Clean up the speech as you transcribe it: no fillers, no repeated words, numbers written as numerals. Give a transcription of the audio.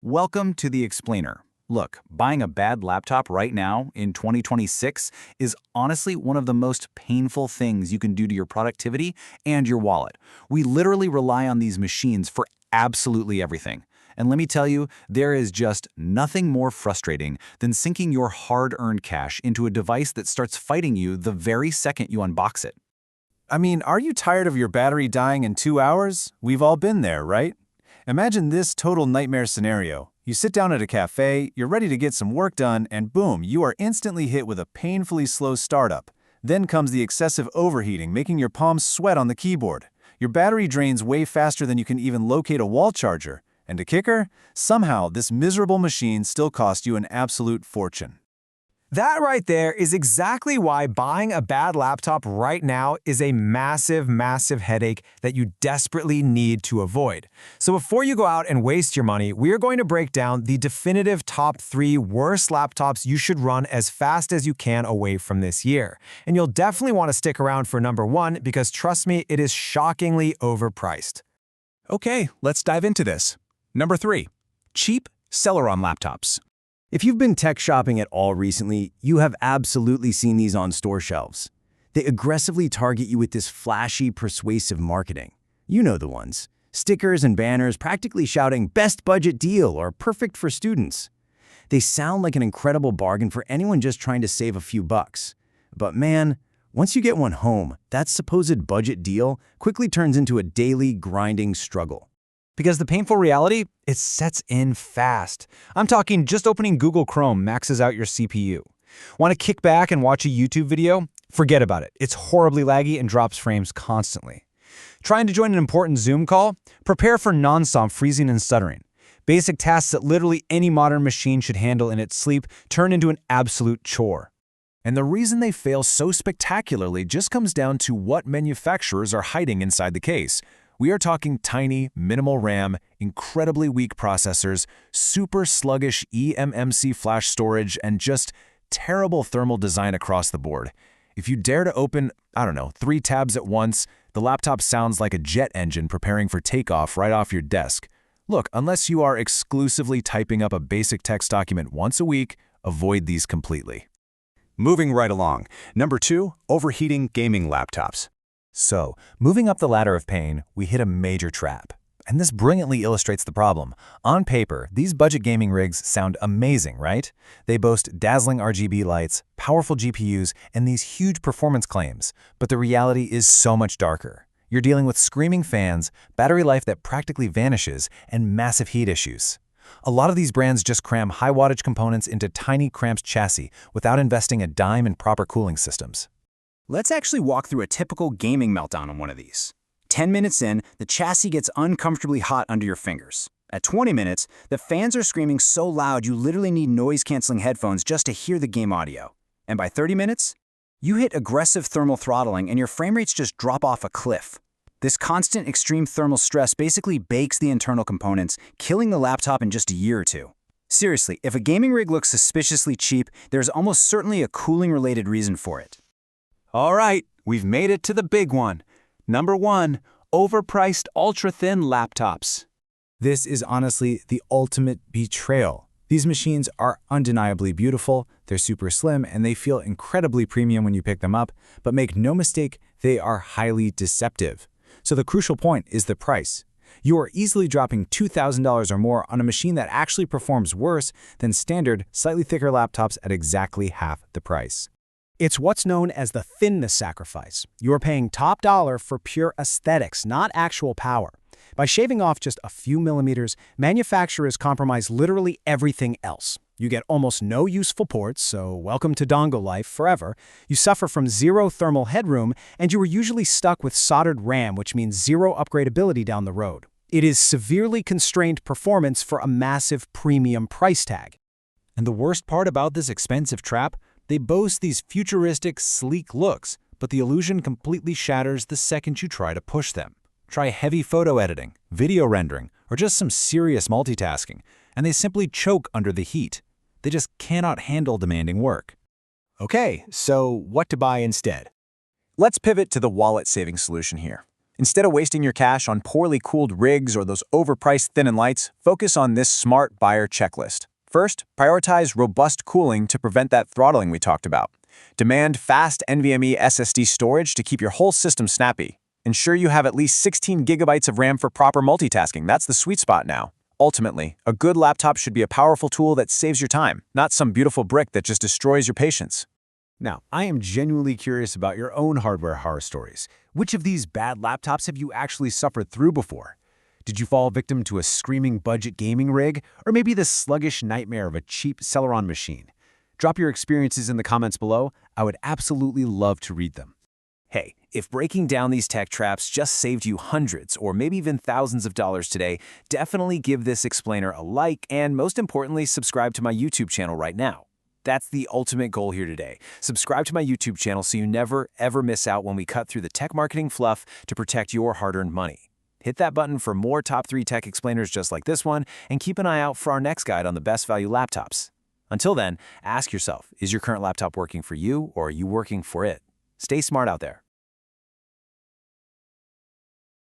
Welcome to The Explainer. Look, buying a bad laptop right now in 2026 is honestly one of the most painful things you can do to your productivity and your wallet. We literally rely on these machines for absolutely everything. And let me tell you, there is just nothing more frustrating than sinking your hard-earned cash into a device that starts fighting you the very second you unbox it. I mean, are you tired of your battery dying in 2 hours? We've all been there, right? Imagine this total nightmare scenario. You sit down at a cafe, you're ready to get some work done, and boom, you are instantly hit with a painfully slow startup. Then comes the excessive overheating, making your palms sweat on the keyboard. Your battery drains way faster than you can even locate a wall charger. And a kicker? Somehow, this miserable machine still cost you an absolute fortune. That right there is exactly why buying a bad laptop right now is a massive, massive headache that you desperately need to avoid. So before you go out and waste your money, we are going to break down the definitive top 3 worst laptops you should run as fast as you can away from this year. And you'll definitely want to stick around for number 1 because trust me, it is shockingly overpriced. Okay, let's dive into this. Number 3. Cheap Celeron laptops. If you've been tech shopping at all recently, you have absolutely seen these on store shelves. They aggressively target you with this flashy, persuasive marketing. You know the ones. Stickers and banners practically shouting, "Best budget deal" or "Perfect for students." They sound like an incredible bargain for anyone just trying to save a few bucks. But man, once you get one home, that supposed budget deal quickly turns into a daily, grinding struggle. Because the painful reality, it sets in fast. I'm talking just opening Google Chrome maxes out your CPU. Want to kick back and watch a YouTube video? Forget about it. It's horribly laggy and drops frames constantly. Trying to join an important Zoom call? Prepare for nonstop freezing and stuttering. Basic tasks that literally any modern machine should handle in its sleep turn into an absolute chore. And the reason they fail so spectacularly just comes down to what manufacturers are hiding inside the case. We are talking tiny, minimal RAM, incredibly weak processors, super sluggish eMMC flash storage, and just terrible thermal design across the board. If you dare to open, 3 tabs at once, the laptop sounds like a jet engine preparing for takeoff right off your desk. Look, unless you are exclusively typing up a basic text document once a week, avoid these completely. Moving right along. Number 2, overheating gaming laptops. So, moving up the ladder of pain, we hit a major trap. And this brilliantly illustrates the problem. On paper, these budget gaming rigs sound amazing, right? They boast dazzling RGB lights, powerful GPUs, and these huge performance claims. But the reality is so much darker. You're dealing with screaming fans, battery life that practically vanishes, and massive heat issues. A lot of these brands just cram high-wattage components into tiny, cramped chassis without investing a dime in proper cooling systems. Let's actually walk through a typical gaming meltdown on one of these. 10 minutes in, the chassis gets uncomfortably hot under your fingers. At 20 minutes, the fans are screaming so loud you literally need noise-canceling headphones just to hear the game audio. And by 30 minutes, you hit aggressive thermal throttling and your frame rates just drop off a cliff. This constant extreme thermal stress basically bakes the internal components, killing the laptop in just a year or two. Seriously, if a gaming rig looks suspiciously cheap, there's almost certainly a cooling-related reason for it. All right, we've made it to the big one. Number 1, overpriced ultra-thin laptops. This is honestly the ultimate betrayal. These machines are undeniably beautiful, they're super slim, and they feel incredibly premium when you pick them up, but make no mistake, they are highly deceptive. So the crucial point is the price. You are easily dropping $2,000 or more on a machine that actually performs worse than standard, slightly thicker laptops at exactly half the price. It's what's known as the thinness sacrifice. You're paying top dollar for pure aesthetics, not actual power. By shaving off just a few millimeters, manufacturers compromise literally everything else. You get almost no useful ports, so welcome to dongle life forever. You suffer from zero thermal headroom, and you are usually stuck with soldered RAM, which means zero upgradability down the road. It is severely constrained performance for a massive premium price tag. And the worst part about this expensive trap? They boast these futuristic, sleek looks, but the illusion completely shatters the second you try to push them. Try heavy photo editing, video rendering, or just some serious multitasking, and they simply choke under the heat. They just cannot handle demanding work. Okay, so what to buy instead? Let's pivot to the wallet-saving solution here. Instead of wasting your cash on poorly cooled rigs or those overpriced thin and lights, focus on this smart buyer checklist. First, prioritize robust cooling to prevent that throttling we talked about. Demand fast NVMe SSD storage to keep your whole system snappy. Ensure you have at least 16 gigabytes of RAM for proper multitasking. That's the sweet spot now. Ultimately, a good laptop should be a powerful tool that saves your time, not some beautiful brick that just destroys your patience. Now, I am genuinely curious about your own hardware horror stories. Which of these bad laptops have you actually suffered through before? Did you fall victim to a screaming budget gaming rig, or maybe the sluggish nightmare of a cheap Celeron machine? Drop your experiences in the comments below. I would absolutely love to read them. Hey, if breaking down these tech traps just saved you hundreds or maybe even thousands of dollars today, definitely give this explainer a like and, most importantly, subscribe to my YouTube channel right now. That's the ultimate goal here today. Subscribe to my YouTube channel so you never, ever miss out when we cut through the tech marketing fluff to protect your hard-earned money. Hit that button for more top 3 tech explainers just like this one, and keep an eye out for our next guide on the best value laptops. Until then, ask yourself, is your current laptop working for you or are you working for it? Stay smart out there.